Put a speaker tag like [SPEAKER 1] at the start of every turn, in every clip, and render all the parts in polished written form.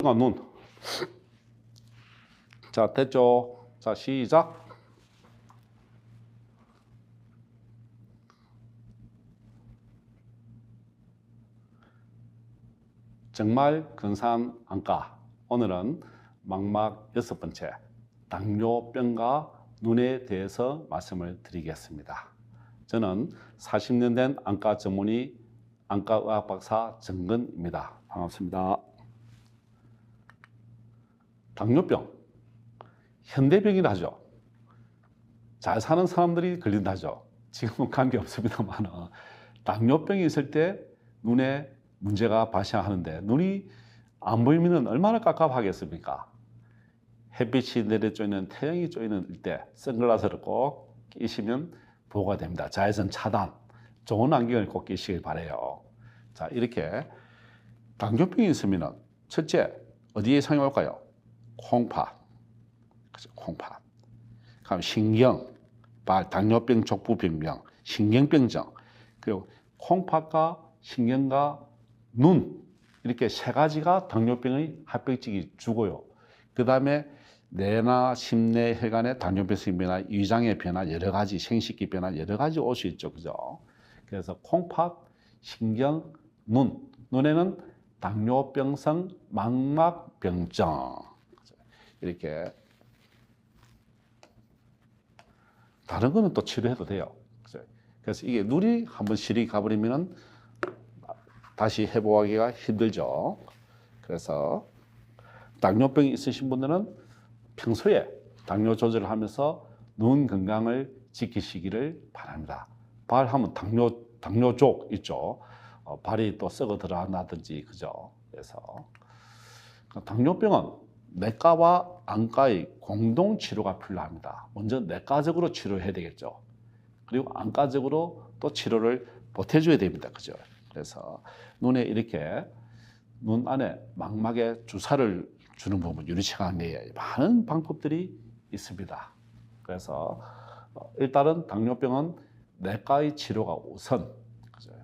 [SPEAKER 1] 눈. 자, 됐죠? 자, 시작. 정말 근사한 안과. 오늘은 망막 6번째 당뇨병과 눈에 대해서 말씀을 드리겠습니다. 저는 40년 된 안과 전문의 안과의학 박사 정근입니다. 반갑습니다. 당뇨병, 현대병이라 하죠. 잘 사는 사람들이 걸린다죠. 지금은 관계없습니다만 당뇨병이 있을 때 눈에 문제가 발생하는데 눈이 안 보이면 얼마나 깝깝하겠습니까? 햇빛이 내려쬐는 태양이 쬐는 때 선글라스를 꼭 끼시면 보호가 됩니다. 자외선 차단, 좋은 안경을 꼭 끼시길 바라요. 자, 이렇게 당뇨병이 있으면 첫째 어디에 상이 올까요? 콩팥, 그죠? 콩팥. 그럼 신경, 당뇨병 족부병명, 신경병증, 그리고 콩팥과 신경과 눈, 이렇게 세 가지가 당뇨병의 합병증이 주고요. 그 다음에 뇌나 심내 혈관의 당뇨병성 변화, 위장의 변화, 여러 가지 생식기 변화, 여러 가지 올 수 있죠, 그죠? 그래서 콩팥, 신경, 눈에는 당뇨병성 망막병증, 이렇게. 다른 거는 또 치료해도 돼요. 그래서 이게 눈이 한번 시력이 가버리면 다시 회복하기가 힘들죠. 그래서 당뇨병이 있으신 분들은 평소에 당뇨 조절을 하면서 눈 건강을 지키시기를 바랍니다. 발하면 당뇨족 있죠. 발이 또 썩어 들어간다든지, 그죠? 그래서 당뇨병은 내과와 안과의 공동 치료가 필요합니다. 먼저 내과적으로 치료해야 되겠죠. 그리고 안과적으로 또 치료를 보태줘야 됩니다. 그죠? 그래서 눈에 이렇게 눈 안에 망막에 주사를 주는 부분, 유리체관 내에 많은 방법들이 있습니다. 그래서 일단은 당뇨병은 내과의 치료가 우선,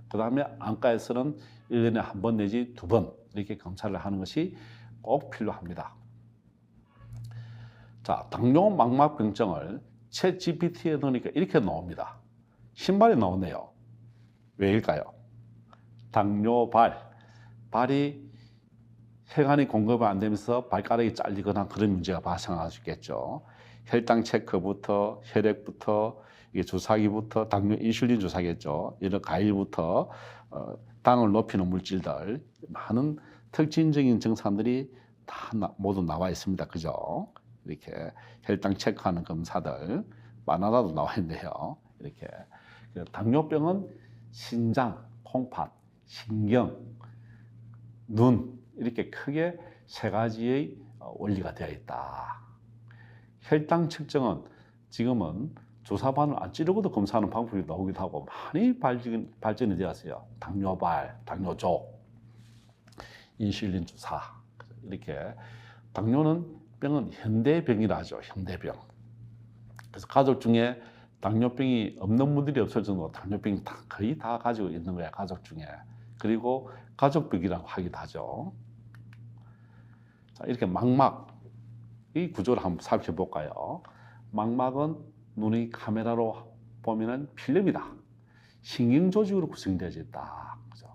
[SPEAKER 1] 그 다음에 안과에서는 1년에 한 번 내지 2번 이렇게 검사를 하는 것이 꼭 필요합니다. 자, 당뇨 망막병증을 챗 GPT에 넣으니까 이렇게 나옵니다. 신발이 나오네요. 왜일까요? 당뇨발, 발이 혈관이 공급이 안 되면서 발가락이 잘리거나 그런 문제가 발생할 수 있겠죠. 혈당 체크부터 혈액부터 이게 주사기부터 당뇨 인슐린 주사겠죠. 이런 과일부터 당을 높이는 물질들, 많은 특징적인 증상들이 다 모두 나와 있습니다. 그죠? 이렇게 혈당 체크하는 검사들 많아도 나와 있는데요. 이렇게 당뇨병은 신장, 콩팥, 신경, 눈 이렇게 크게 세 가지의 원리가 되어 있다. 혈당 측정은 지금은 주사바늘 안 찌르고도 검사하는 방법이 나오기도 하고 많이 발전이 되었어요. 당뇨발, 당뇨족, 인슐린 주사 이렇게. 당뇨는 현대병이라 하죠. 현대병. 그래서 가족 중에 당뇨병이 없는 분들이 없을 정도로 당뇨병이 거의 다 가지고 있는 거예요. 가족 중에. 그리고 가족병이라고 하기도 하죠. 자, 이렇게 망막의 구조를 한번 살펴볼까요? 망막은 눈의 카메라로 보면은 필름이다. 신경조직으로 구성되어 있다. 그죠?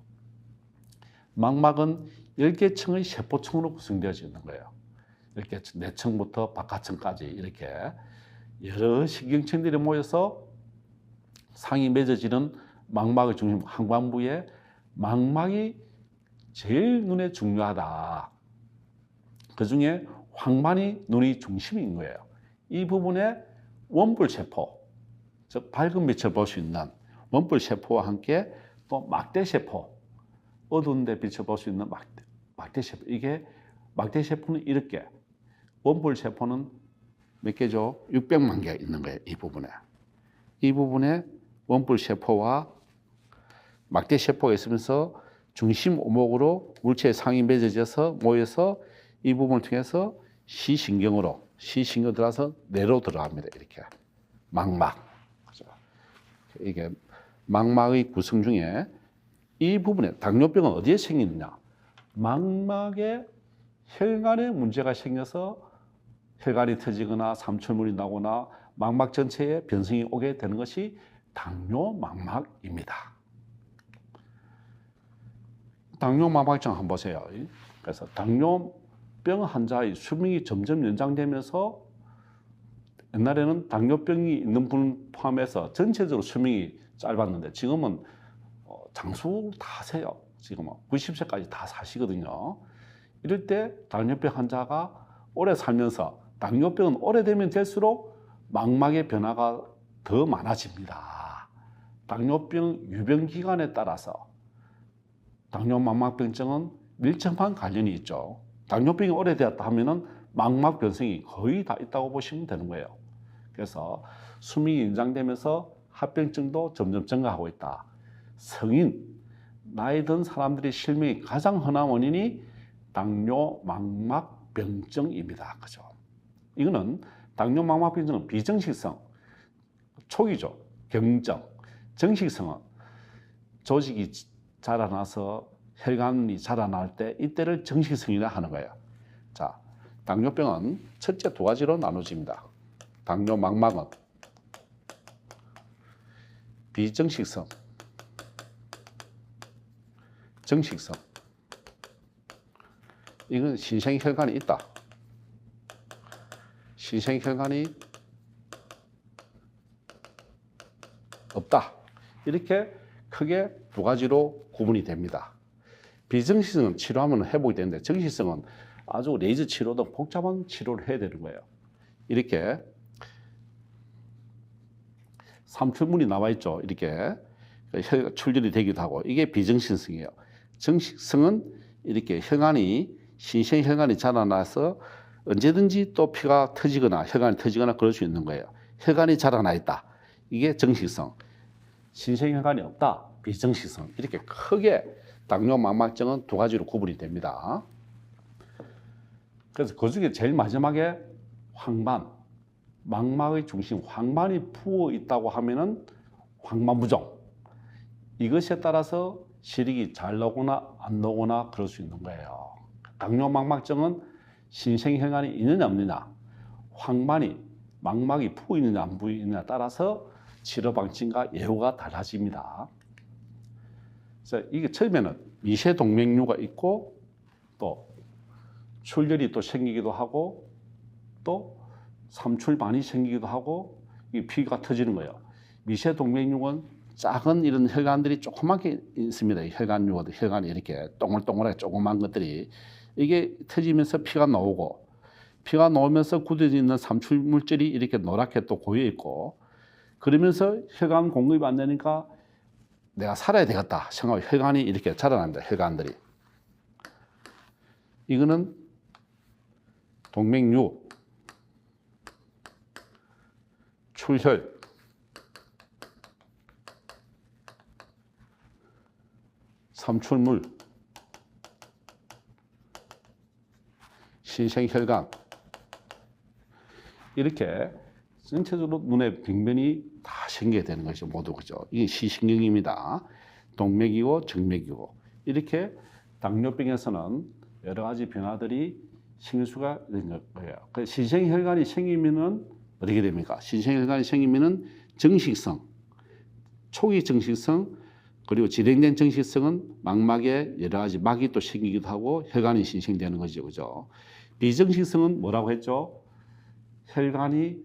[SPEAKER 1] 망막은 10개 층의 세포층으로 구성되어 있는 거예요. 이렇게 내층부터 바깥층까지 이렇게 여러 신경층들이 모여서 상이 맺어지는 망막의 중심 항반부에 망막이 제일 눈에 중요하다. 그 중에 황반이 눈의 중심인 거예요. 이 부분에 원뿔세포, 즉 밝은 빛을 볼 수 있는 원뿔세포와 함께 또 막대세포, 어두운 데 빛을 볼 수 있는 막대세포. 이게 막대세포는 이렇게, 원뿔세포는 몇 개죠? 600만 개 있는 거예요. 이 부분에 원뿔세포와 막대세포가 있으면서 중심 오목으로 물체의 상이 맺어져서 모여서 이 부분을 통해서 시신경 들어가서 뇌로 들어갑니다. 이렇게 망막. 이게 망막의 구성 중에 이 부분에 당뇨병은 어디에 생기느냐? 망막의 혈관에 문제가 생겨서 혈관이 터지거나 삼출물이 나거나 망막 전체에 변성이 오게 되는 것이 당뇨망막입니다. 당뇨망막증 한번 보세요. 그래서 당뇨병 환자의 수명이 점점 연장되면서 옛날에는 당뇨병이 있는 분 포함해서 전체적으로 수명이 짧았는데 지금은 장수 다 하세요. 지금은 90세까지 다 사시거든요. 이럴 때 당뇨병 환자가 오래 살면서 당뇨병은 오래되면 될수록 망막의 변화가 더 많아집니다. 당뇨병 유병 기간에 따라서 당뇨망막병증은 밀접한 관련이 있죠. 당뇨병이 오래되었다 하면은 망막 변성이 거의 다 있다고 보시면 되는 거예요. 그래서 수명이 연장되면서 합병증도 점점 증가하고 있다. 성인, 나이 든 사람들의 실명이 가장 흔한 원인이 당뇨망막병증입니다. 그죠? 이거는 당뇨망막병증은 비정식성, 초기죠. 경증, 정식성은 조직이 자라나서 혈관이 자라날 때 이때를 정식성이라 하는 거예요. 자, 당뇨병은 첫째 두 가지로 나눠집니다. 당뇨망막은 비정식성, 정식성. 이건 신생혈관이 있다. 신생혈관이 없다. 이렇게 크게 두 가지로 구분이 됩니다. 비정식성은 치료하면 회복이 되는데 정식성은 아주 레이저 치료 등 복잡한 치료를 해야 되는 거예요. 이렇게 삼출물이 나와 있죠. 이렇게 출혈이 되기도 하고 이게 비정식성이에요. 정식성은 이렇게 혈관이 신생혈관이 자라나서 언제든지 또 피가 터지거나 혈관이 터지거나 그럴 수 있는 거예요. 혈관이 자라나 있다. 이게 정식성. 신생혈관이 없다. 비정식성. 이렇게 크게 당뇨망막증은 두 가지로 구분이 됩니다. 그래서 그 중에 제일 마지막에 황반, 망막의 중심 황반이 부어 있다고 하면은 황반부종. 이것에 따라서 시력이 잘 나오거나 안 나오거나 그럴 수 있는 거예요. 당뇨망막증은 신생혈관이 있느냐 없느냐, 황반이 망막이 부어 있느냐 안 부어 있느냐에 따라서 치료 방침과 예후가 달라집니다. 그래서 이게 처음에는 미세동맥류가 있고 또 출혈이 또 생기기도 하고 또 삼출반이 생기기도 하고 이 피가 터지는 거예요. 미세동맥류는 작은 이런 혈관들이 조그맣게 있습니다. 혈관류도 혈관이 이렇게 동글동글하게 조그만 것들이 이게 터지면서 피가 나오고 피가 나오면서 굳어져 있는 삼출물질이 이렇게 노랗게 또 고여 있고 그러면서 혈관 공급이 안 되니까 내가 살아야 되겠다 생각하고 혈관이 이렇게 자라납니다. 혈관들이. 이거는 동맥류, 출혈, 삼출물, 신생혈관 이렇게 전체적으로 눈에 빙변이 다 생기게 되는 것이죠. 모두 그죠. 이게 시신경입니다. 동맥이고 정맥이고 이렇게 당뇨병에서는 여러 가지 변화들이 생수가 되는 거예요. 신생혈관이 생기면은 어떻게 됩니까? 신생혈관이 생기면은 정식성, 초기 정식성 그리고 진행된 정식성은 망막에 여러 가지 막이 또 생기기도 하고 혈관이 신생되는 거죠. 그죠? 비정식성은 뭐라고 했죠? 혈관이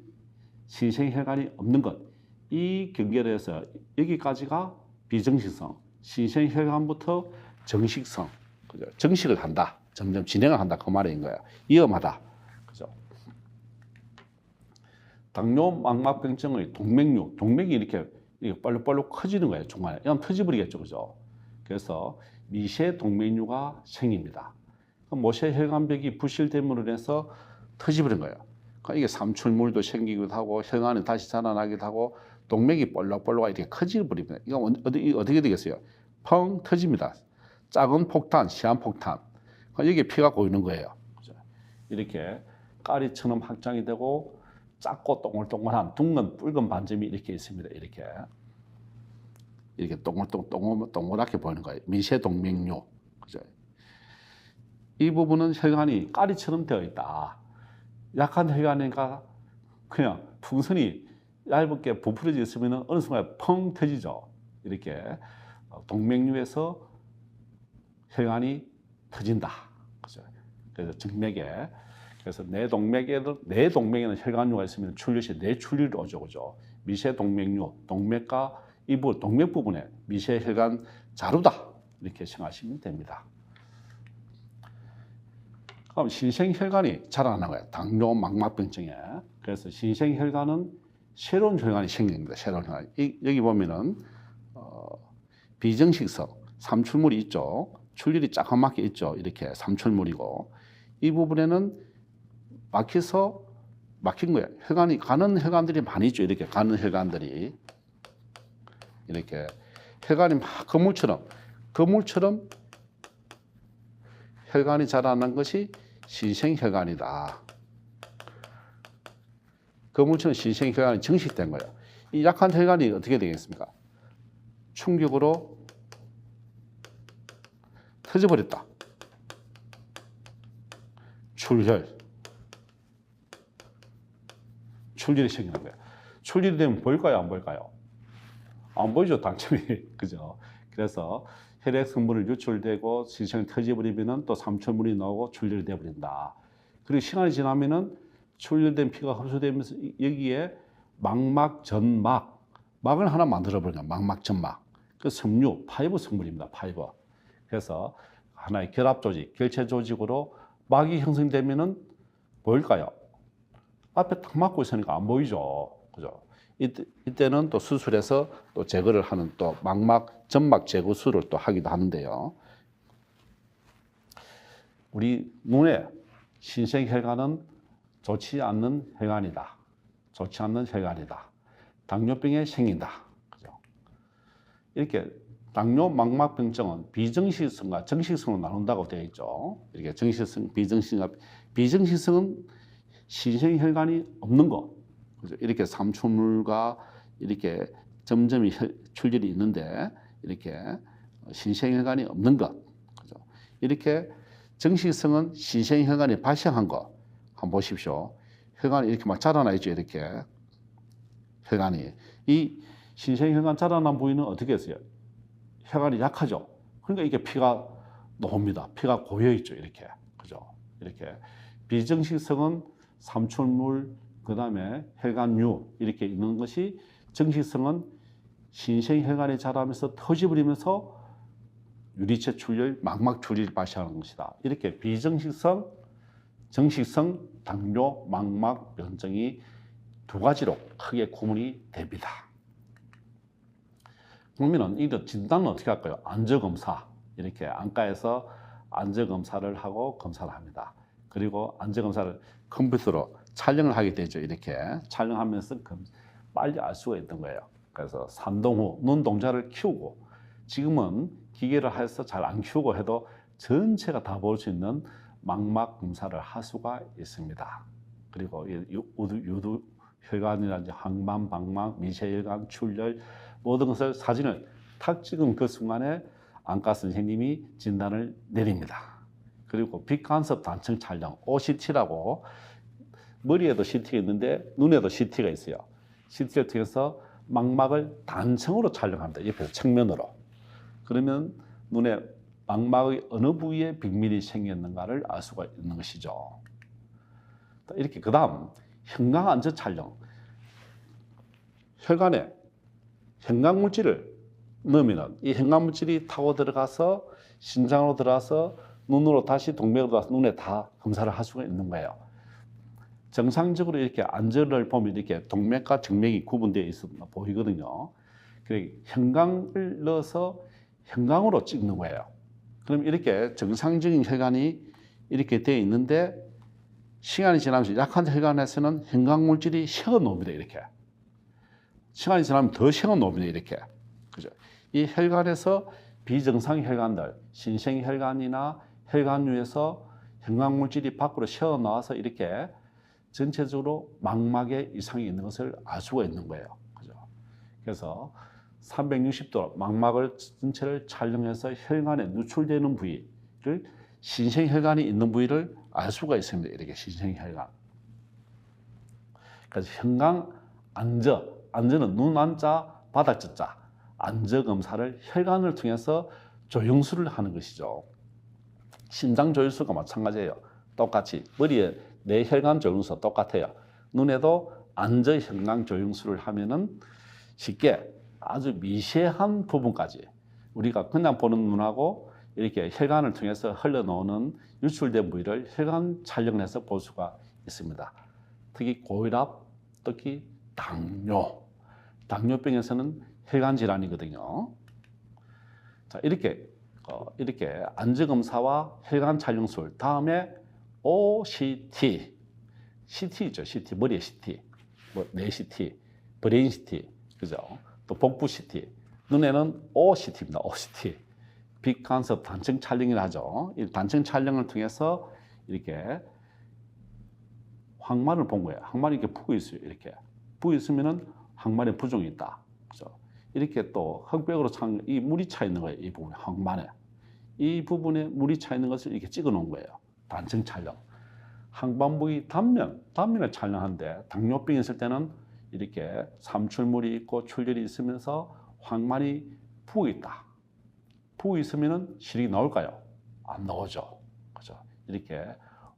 [SPEAKER 1] 신생혈관이 없는 것. 이 경계에서 여기까지가 비정식성, 신생혈관부터 정식성, 그죠? 정식을 한다. 점점 진행을 한다. 그 말인 거예요. 위험하다. 그죠? 당뇨망막병증의 동맥류, 동맥이 이렇게 빨록빨록 커지는 거예요. 중간에. 이러면 터져버리겠죠. 그죠? 그래서 미세동맥류가 생깁니다. 모세혈관벽이 부실됨으로 인해서 터져버린 거예요. 그러니까 이게 삼출물도 생기기도 하고 혈관이 다시 자라나기도 하고 동맥이 볼록볼록 이렇게 커져버립니다. 이거 어떻게 되겠어요? 펑 터집니다. 작은 폭탄, 시한폭탄. 여기에 피가 고이는 거예요. 이렇게 까리처럼 확장이 되고 작고 동글동글한 둥근 붉은 반점이 이렇게 있습니다. 이렇게 동글동글하게 보이는 거예요. 미세동맥류. 그죠? 이 부분은 혈관이 까리처럼 되어 있다. 약한 혈관이니까 그냥 풍선이 얇게 부풀어져 있으면 어느 순간 펑 터지죠. 이렇게 동맥류에서 혈관이 터진다. 그죠? 그래서 정맥에, 그래서 내 동맥에는 혈관류가 있으면 출혈시 뇌출혈이 오죠. 그죠? 미세 동맥류, 동맥과 이부 동맥 부분에 미세 혈관 자루다. 이렇게 생각하시면 됩니다. 그럼 신생혈관이 자라나는 거예요. 당뇨 망막병증에. 그래서 신생혈관은 새로운 혈관이 생깁니다. 새로운 혈관. 여기 보면은 비정식성 삼출물이 있죠. 출혈이 자그맣게 있죠. 이렇게 삼출물이고 이 부분에는 막힌 거예요. 혈관이 가는 혈관들이 많이 있죠. 이렇게 가는 혈관들이 이렇게 혈관이 막 거물처럼 혈관이 자라난 것이 신생혈관이다. 거물처럼 신생혈관이 정식된 거예요. 이 약한 혈관이 어떻게 되겠습니까? 충격으로 터져버렸다. 출혈이 생기는 거예요. 출혈이 되면 보일까요? 안 보일까요? 안 보이죠, 당연히. 그죠? 그래서 혈액 성분을 유출되고 신생이 터져버리면 또 삼천물이 나오고 출혈이 되어버린다. 그리고 시간이 지나면은 출혈된 피가 흡수되면서 여기에 막을 하나 만들어버려요. 막막점막. 그 섬유, 파이브 성분입니다. 파이브. 그래서 하나의 결합 조직, 결체 조직으로 막이 형성되면은 보일까요? 앞에 딱 막고 있으니까 안 보이죠. 그죠? 이때는 또 수술해서 또 제거를 하는 또 점막 제거술을 또 하기도 하는데요. 우리 눈에 신생혈관은 좋지 않는 혈관이다. 좋지 않는 혈관이다. 당뇨병에 생긴다. 그죠? 이렇게 당뇨 망막병증은 비정식성과 정식성으로 나눈다고 되어 있죠. 이렇게 정식성, 비정식성은 신생혈관이 없는 거. 그죠? 이렇게 삼출물과 이렇게 점점이 출혈이 있는데 이렇게 신생혈관이 없는 것. 그죠? 이렇게 정식성은 신생혈관이 발생한 거. 한번 보십시오. 혈관이 이렇게 막 자라나 있죠. 이렇게 혈관이. 이 신생혈관 자라난 부위는 어떻게 했어요? 혈관이 약하죠. 그러니까 이게 피가 나옵니다. 피가 고여 있죠. 이렇게. 그죠? 이렇게. 비정식성은 삼출물, 그 다음에 혈관류 이렇게 있는 것이, 정식성은 신생혈관이 자라면서 터져버리면서 유리체 출혈, 망막 출혈이 발생하는 것이다. 이렇게 비정식성, 정식성 당뇨 망막 병증이 두 가지로 크게 구분이 됩니다. 그러면은 이 진단은 어떻게 할까요? 안저검사. 이렇게 안과에서 안저검사를 하고 검사를 합니다. 그리고 안저검사를 컴퓨터로 촬영을 하게 되죠. 이렇게 촬영하면서 빨리 알 수가 있던 거예요. 그래서 산동 후 눈 동자를 키우고, 지금은 기계를 해서 잘 안 키우고 해도 전체가 다 볼 수 있는 망막 검사를 할 수가 있습니다. 그리고 유두혈관이라든지 항만, 방막, 미세혈관, 출혈 모든 것을 사진을 탁 찍은 그 순간에 안과 선생님이 진단을 내립니다. 그리고 빛간섭 단층 촬영, OCT라고, 머리에도 CT가 있는데 눈에도 CT가 있어요. CT를 통해서 망막을 단층으로 촬영합니다. 옆에서 측면으로. 그러면 눈에 망막의 어느 부위에 빅밀이 생겼는가를 알 수가 있는 것이죠. 이렇게 그 다음 형광 안저 촬영. 혈관에 형광물질을 넣으면 이 형광물질이 타고 들어가서 신장으로 들어가서 눈으로 다시 동맥으로 들어가서 눈에 다 검사를 할 수가 있는 거예요. 정상적으로 이렇게 안저를 보면 이렇게 동맥과 정맥이 구분되어 있어 보이거든요. 그래 형광을 넣어서 형광으로 찍는 거예요. 그럼 이렇게 정상적인 혈관이 이렇게 되어 있는데 시간이 지나면서 약한 혈관에서는 형광물질이 식어 놓습니다. 이렇게 시간이 지나면 더 식어 놓습니다. 이렇게. 그죠? 이 혈관에서 비정상 혈관들, 신생혈관이나 혈관류에서 형광물질이 밖으로 새어 나와서 이렇게 전체적으로 망막에 이상이 있는 것을 알 수가 있는 거예요. 그죠? 그래서 360도 망막을 전체를 촬영해서 혈관에 누출되는 부위를 신생혈관이 있는 부위를 알 수가 있습니다. 이렇게 신생혈관. 그래서 현강 안저, 안저는 눈 안자, 바닥 자, 안저 검사를 혈관을 통해서 조영수를 하는 것이죠. 심장 조영수가 마찬가지예요. 똑같이 머리에 내 혈관 조영수 똑같아요. 눈에도 안저 현강 조영수를 하면은 쉽게 아주 미세한 부분까지 우리가 그냥 보는 눈하고 이렇게 혈관을 통해서 흘러나오는 유출된 부위를 혈관 촬영을 해서 볼 수가 있습니다. 특히 고혈압, 특히 당뇨병에서는 혈관 질환이거든요. 자, 이렇게 안저 검사와 혈관 촬영술, 다음에 OCT, CT 있죠, CT 머리에 CT, 뇌 CT, 브레인 CT, 그죠? 또 복부 CT, 눈에는 OCT입니다. OCT, 빛간섭 단층 촬영을 하죠. 이 단층 촬영을 통해서 이렇게 항만을 본 거예요. 항만이 이렇게 부어 있어요. 이렇게 부어 있으면은 항만에 부종이 있다. 그죠? 이렇게 또 흑백으로 이 물이 차 있는 거예요. 이 부분에 항만에 이 부분에 물이 차 있는 것을 이렇게 찍어 놓은 거예요. 단층 촬영. 항반 부위 단면을 촬영하는데 당뇨병이 있을 때는 이렇게 삼출물이 있고 출혈이 있으면서 항만이 부어 있다. 부어 있으면은 실이 나올까요? 안 나오죠. 그죠? 이렇게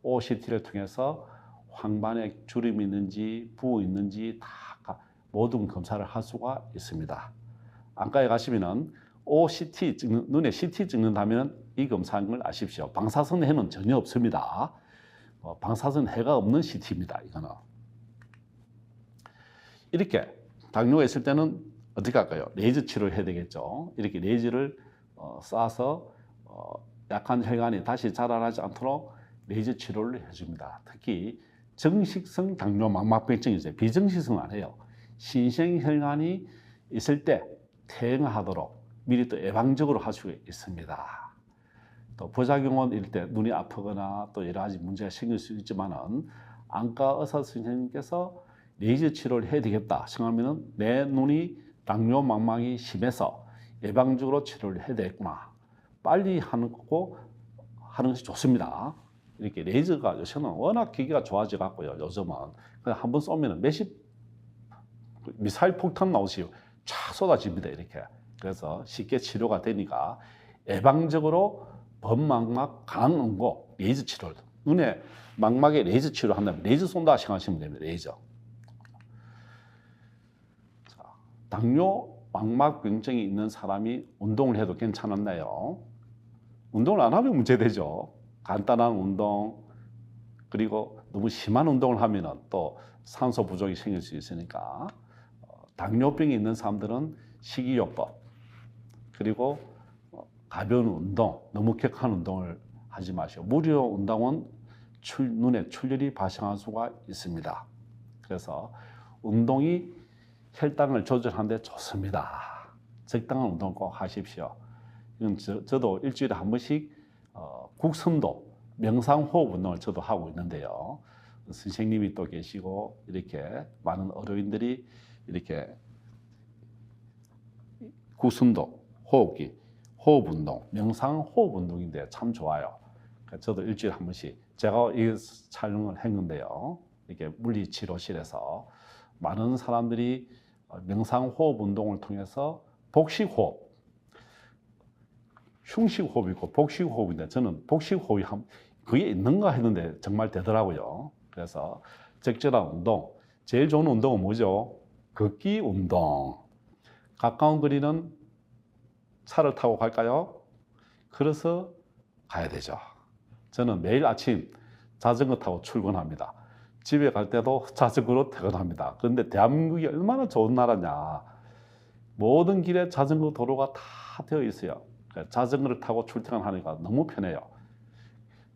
[SPEAKER 1] OCT를 통해서 황반에 주름이 있는지 부어 있는지 다 모든 검사를 할 수가 있습니다. 안과에 가시면은 OCT 눈에 CT 찍는다면 이 검사를 아십시오. 방사선해는 전혀 없습니다. 방사선해가 없는 CT입니다. 이거는. 이렇게 당뇨가 있을 때는 어떻게 할까요? 레이저 치료를 해야 되겠죠. 이렇게 레이저를 쏴서 약한 혈관이 다시 자라나지 않도록 레이저 치료를 해줍니다. 특히 정식성 당뇨 망막병증이 있어요. 비정식성은 안 해요. 신생혈관이 있을 때 퇴행하도록 미리 또 예방적으로 할 수 있습니다. 또 부작용은 이럴 때 눈이 아프거나 또 여러 가지 문제가 생길 수 있지만은 안과 의사 선생님께서 레이저 치료를 해야 되겠다 생각하면은 내 눈이 당뇨 망막이 심해서 예방적으로 치료를 해야 되겠구나. 빨리 하는 것이 좋습니다. 이렇게 레이저가 요새는 워낙 기계가 좋아져 갖고요. 요즘은 그냥 한번 쏘면은 미사일 폭탄 나오시고 쫙 쏟아집니다. 이렇게. 그래서 쉽게 치료가 되니까 예방적으로 범망막 간응고 레이저 치료를 눈에 망막에 레이저 치료한다면 레이저 쏜다 생각하시면 됩니다. 레이저. 자, 당뇨 망막병증이 있는 사람이 운동을 해도 괜찮았나요? 운동을 안 하면 문제되죠. 간단한 운동 그리고 너무 심한 운동을 하면 또 산소 부족이 생길 수 있으니까 당뇨병이 있는 사람들은 식이요법 그리고 가벼운 운동, 너무 격한 운동을 하지 마시고 무리한 운동은 눈에 출혈이 발생할 수가 있습니다. 그래서 운동이 혈당을 조절하는 데 좋습니다. 적당한 운동 꼭 하십시오. 이건 저도 일주일에 한 번씩 국선도 명상호흡 운동을 저도 하고 있는데요. 선생님이 또 계시고 이렇게 많은 어르신들이 이렇게 국선도 호흡기, 호흡 운동, 명상 호흡 운동인데 참 좋아요. 저도 일주일에 한 번씩 제가 이 촬영을 했는데요. 이렇게 물리치료실에서 많은 사람들이 명상 호흡 운동을 통해서 복식 호흡, 흉식 호흡이 있고 복식 호흡인데 저는 복식 호흡이 그게 있는가 했는데 정말 되더라고요. 그래서 적절한 운동, 제일 좋은 운동은 뭐죠? 걷기 운동. 가까운 거리는 차를 타고 갈까요? 걸어서 가야 되죠. 저는 매일 아침 자전거 타고 출근합니다. 집에 갈 때도 자전거로 퇴근합니다. 그런데 대한민국이 얼마나 좋은 나라냐. 모든 길에 자전거 도로가 다 되어 있어요. 자전거를 타고 출퇴근하니까 너무 편해요.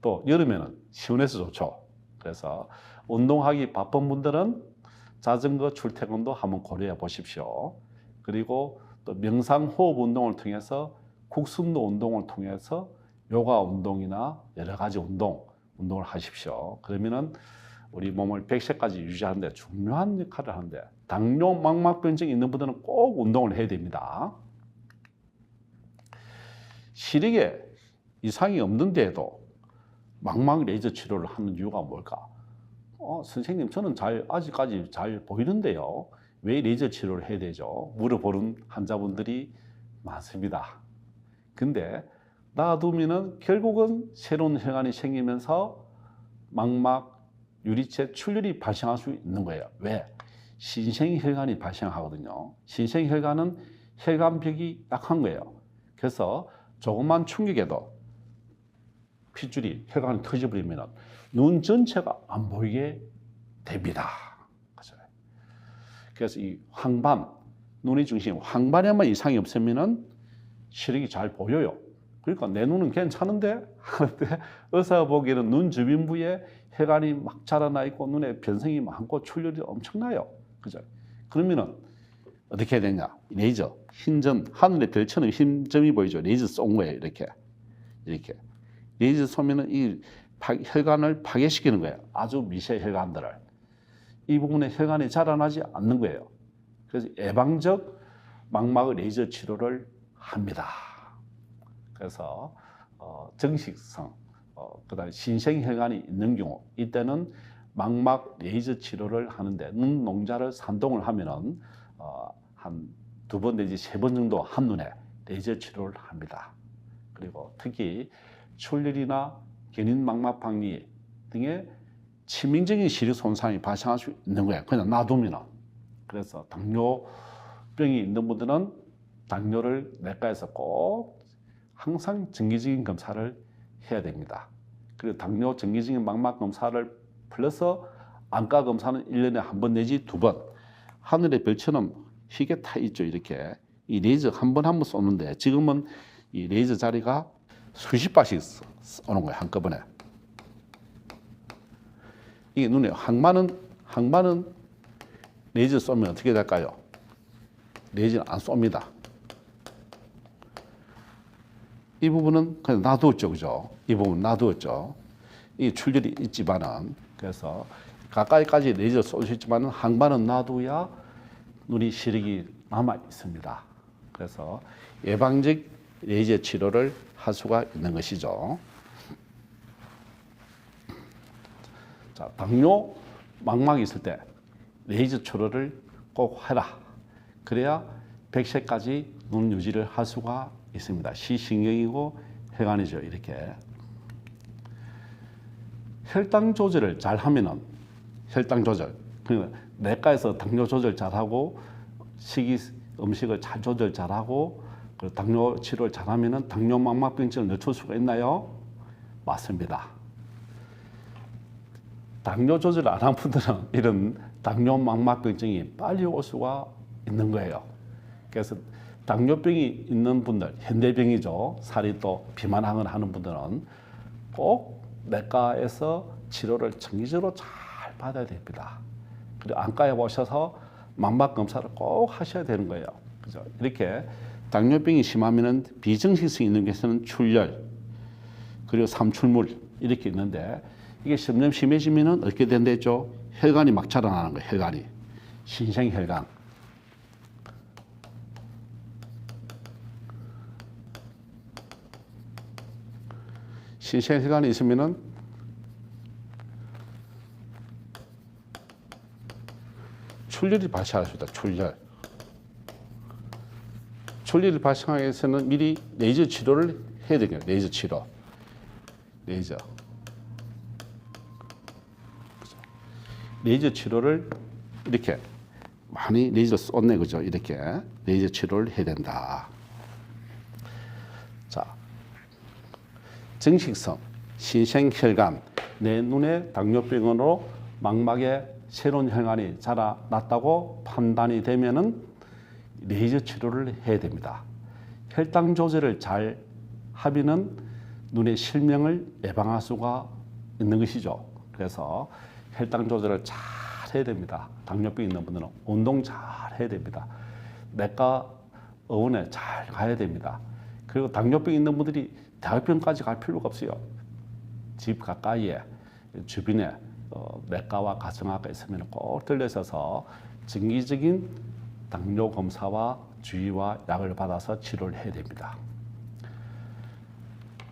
[SPEAKER 1] 또 여름에는 시원해서 좋죠. 그래서 운동하기 바쁜 분들은 자전거 출퇴근도 한번 고려해 보십시오. 그리고 또 명상 호흡 운동을 통해서 국sun도 운동을 통해서 요가 운동이나 여러 가지 운동을 하십시오. 그러면은 우리 몸을 100세까지 유지하는 데 중요한 역할을 하는데 당뇨 망막병증이 있는 분들은 꼭 운동을 해야 됩니다. 시력에 이상이 없는데도 망막 레이저 치료를 하는 이유가 뭘까? 선생님, 저는 아직까지 잘 보이는데요. 왜 레이저 치료를 해야 되죠? 물어보는 환자분들이 많습니다. 근데 놔두면은 결국은 새로운 혈관이 생기면서 망막 유리체 출혈이 발생할 수 있는 거예요. 왜? 신생혈관이 발생하거든요. 신생혈관은 혈관벽이 약한 거예요. 그래서 조금만 충격에도 핏줄이 혈관이 터져버리면 눈 전체가 안 보이게 됩니다. 그래서 이 황반, 눈의 중심, 황반에만 이상이 없으면 시력이 잘 보여요. 그러니까 내 눈은 괜찮은데 하는데 의사가 보기에는 눈 주변 부에 혈관이 막 자라나 있고 눈에 변성이 많고 출혈이 엄청나요. 그죠? 그러면은 어떻게 해야 되냐? 레이저, 흰점, 하늘의 별처럼 흰점이 보이죠? 레이저 쏜 거예요. 이렇게. 레이저 쏘면은 이 혈관을 파괴시키는 거예요. 아주 미세 혈관들을. 이 부분에 혈관이 자라나지 않는 거예요. 그래서 예방적 망막 레이저 치료를 합니다. 그래서 정식성, 그다음에 신생혈관이 있는 경우 이때는 망막 레이저 치료를 하는데 눈 농자를 산동을 하면은 한 2번 내지 3번 정도 한눈에 레이저 치료를 합니다. 그리고 특히 출혈이나 견인 망막 박리 등의 치명적인 시력 손상이 발생할 수 있는 거예요. 그냥 놔두면은. 그래서 당뇨병이 있는 분들은 당뇨를 내과에서 꼭 항상 정기적인 검사를 해야 됩니다. 그리고 당뇨 정기적인 망막 검사를 플러스 안과 검사는 1년에 1번 내지 2번. 하늘의 별처럼 희게 타 있죠. 이렇게. 이 레이저 한 번 쏘는데 지금은 이 레이저 자리가 수십 발씩 쏘는 거예요. 한꺼번에. 이게 눈에 항만은 레이저 쏘면 어떻게 될까요? 레이저는 안 쏩니다. 이 부분은 그냥 놔두었죠, 그죠? 이 부분 놔두었죠. 이 출혈이 있지만은 그래서 가까이까지 레이저 쏠 수 있지만은 항만은 놔둬야 눈이 시력이 남아 있습니다. 그래서 예방적 레이저 치료를 할 수가 있는 것이죠. 자, 당뇨 망막이 있을 때 레이저 치료를 꼭 해라. 그래야 100세까지 눈 유지를 할 수가 있습니다. 시신경이고 혈관이죠. 이렇게. 혈당 조절을 잘 하면은 혈당 조절. 그러니까 내과에서 당뇨 조절 잘하고 음식을 잘 조절 잘하고 당뇨 치료를 잘하면은 당뇨 망막병증을 늦출 수가 있나요? 맞습니다. 당뇨 조절 안 한 분들은 이런 당뇨 망막병증이 빨리 올 수가 있는 거예요. 그래서 당뇨병이 있는 분들, 현대병이죠. 살이 또 비만항을 하는 분들은 꼭 내과에서 치료를 정기적으로 잘 받아야 됩니다. 그리고 안과에 오셔서 망막 검사를 꼭 하셔야 되는 거예요. 그죠? 이렇게 당뇨병이 심하면은 비정식성이 있는 것에는 출혈, 그리고 삼출물 이렇게 있는데 이게 점점 심해지면은 어떻게 된대죠? 혈관이 막 자라나는 거예요. 혈관이. 신생혈관. 신생혈관이 있으면은 출혈이 발생할 수 있다. 출혈이 발생하기 위해서는 미리 레이저 치료를 해야 되겠네요. 레이저 치료. 레이저 치료를 이렇게 많이 레이저 쏘네, 그죠? 이렇게 레이저 치료를 해야 된다. 자, 정식성 신생혈관, 내 눈에 당뇨병으로 망막에 새로운 혈관이 자라났다고 판단이 되면은 레이저 치료를 해야 됩니다. 혈당 조절을 잘 하면은 눈의 실명을 예방할 수가 있는 것이죠. 그래서 혈당 조절을 잘 해야 됩니다. 당뇨병 있는 분들은 운동 잘 해야 됩니다. 내과 의원에 잘 가야 됩니다. 그리고 당뇨병 있는 분들이 대학병까지 갈 필요가 없어요. 집 가까이에 주변에 내과와 가정학과 있으면 꼭 들려서 정기적인 당뇨 검사와 주의와 약을 받아서 치료를 해야 됩니다.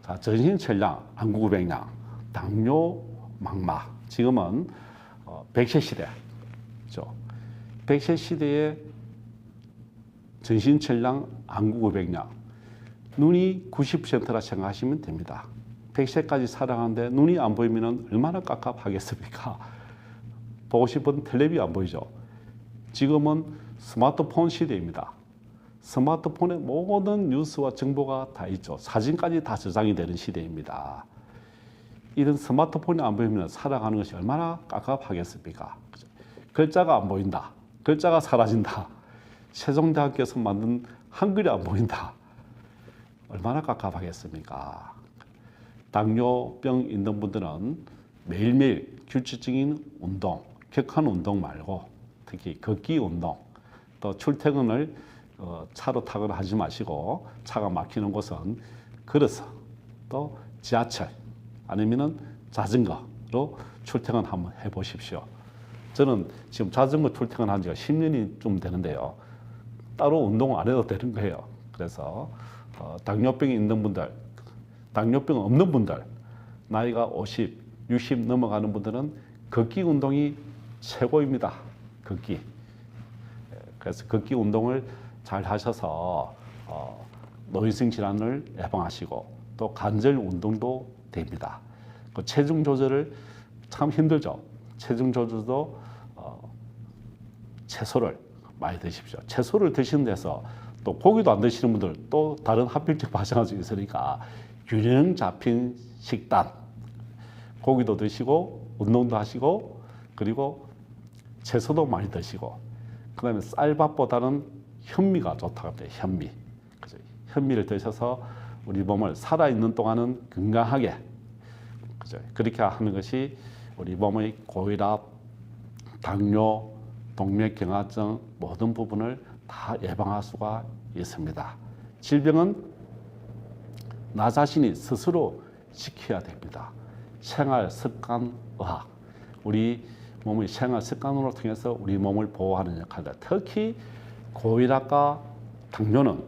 [SPEAKER 1] 자, 전신 혈량, 안구구백량 당뇨 망막. 지금은 100세 시대죠. 100세 시대에 전신철량 안구고백량. 눈이 90%라 생각하시면 됩니다. 100세까지 살아가는데 눈이 안 보이면 얼마나 깝깝하겠습니까? 보고 싶은 텔레비 안 보이죠. 지금은 스마트폰 시대입니다. 스마트폰에 모든 뉴스와 정보가 다 있죠. 사진까지 다 저장이 되는 시대입니다. 이런 스마트폰이 안 보이면 살아가는 것이 얼마나 깝깝하겠습니까? 글자가 안 보인다. 글자가 사라진다. 세종대왕께서 만든 한글이 안 보인다. 얼마나 깝깝하겠습니까? 당뇨병 있는 분들은 매일매일 규칙적인 운동, 격한 운동 말고 특히 걷기 운동, 또 출퇴근을 차로 타거나 하지 마시고 차가 막히는 곳은 걸어서 또 지하철 아니면은 자전거로 출퇴근 한번 해보십시오. 저는 지금 자전거 출퇴근한 지가 10년이 좀 되는데요. 따로 운동 안 해도 되는 거예요. 그래서 당뇨병이 있는 분들, 당뇨병 없는 분들, 나이가 50, 60 넘어가는 분들은 걷기 운동이 최고입니다. 걷기. 그래서 걷기 운동을 잘 하셔서 노인성 질환을 예방하시고 또 관절 운동도 됩니다. 그 체중 조절을 참 힘들죠. 체중 조절도 채소를 많이 드십시오. 채소를 드시는 데서 또 고기도 안 드시는 분들 또 다른 합병증 발생할 수 있으니까 균형 잡힌 식단, 고기도 드시고 운동도 하시고 그리고 채소도 많이 드시고 그다음에 쌀밥보다는 현미가 좋다고 합니다. 현미. 그죠? 현미를 드셔서 우리 몸을 살아있는 동안은 건강하게 그죠? 그렇게 하는 것이 우리 몸의 고혈압, 당뇨, 동맥경화증 모든 부분을 다 예방할 수가 있습니다. 질병은 나 자신이 스스로 지켜야 됩니다. 생활 습관 의학, 우리 몸의 생활 습관으로 통해서 우리 몸을 보호하는 역할입니다. 특히 고혈압과 당뇨는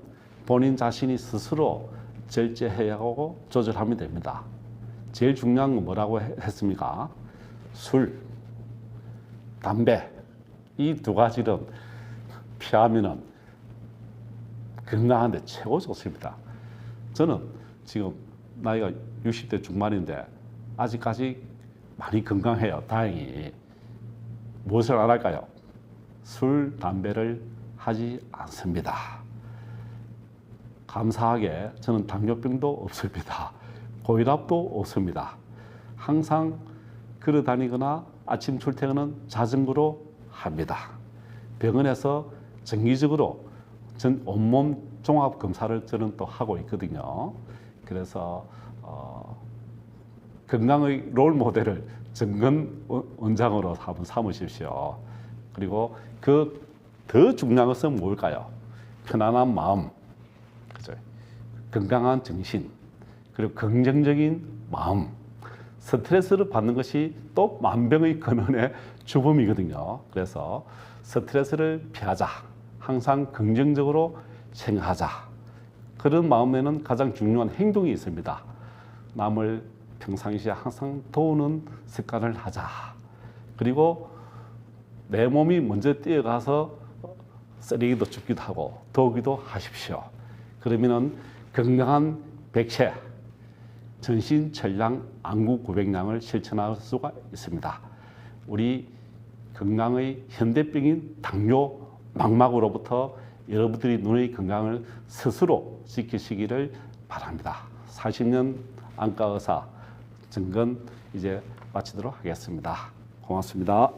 [SPEAKER 1] 본인 자신이 스스로 절제해야 하고 조절하면 됩니다. 제일 중요한 건 뭐라고 했습니까? 술, 담배 이 두 가지는 피하면은 건강한데 최고 좋습니다. 저는 지금 나이가 60대 중반인데 아직까지 많이 건강해요. 다행히. 무엇을 안 할까요? 술, 담배를 하지 않습니다. 감사하게 저는 당뇨병도 없습니다. 고혈압도 없습니다. 항상 걸어 다니거나 아침 출퇴근은 자전거로 합니다. 병원에서 정기적으로 전 온몸 종합 검사를 저는 또 하고 있거든요. 그래서 건강의 롤 모델을 정근 원장으로 한번 삼으십시오. 그리고 그 더 중요한 것은 뭘까요? 편안한 마음, 그죠? 건강한 정신, 그리고 긍정적인 마음. 스트레스를 받는 것이 또 만병의 근원의 주범이거든요. 그래서 스트레스를 피하자. 항상 긍정적으로 생각하자. 그런 마음에는 가장 중요한 행동이 있습니다. 남을 평상시에 항상 도우는 습관을 하자. 그리고 내 몸이 먼저 뛰어가서 쓰레기도 줍기도 하고 도우기도 하십시오. 그러면은 건강한 100세 전신철량 안구고백량을 실천할 수가 있습니다. 우리 건강의 현대병인 당뇨 망막으로부터 여러분들이 눈의 건강을 스스로 지키시기를 바랍니다. 40년 안과의사 정근 이제 마치도록 하겠습니다. 고맙습니다.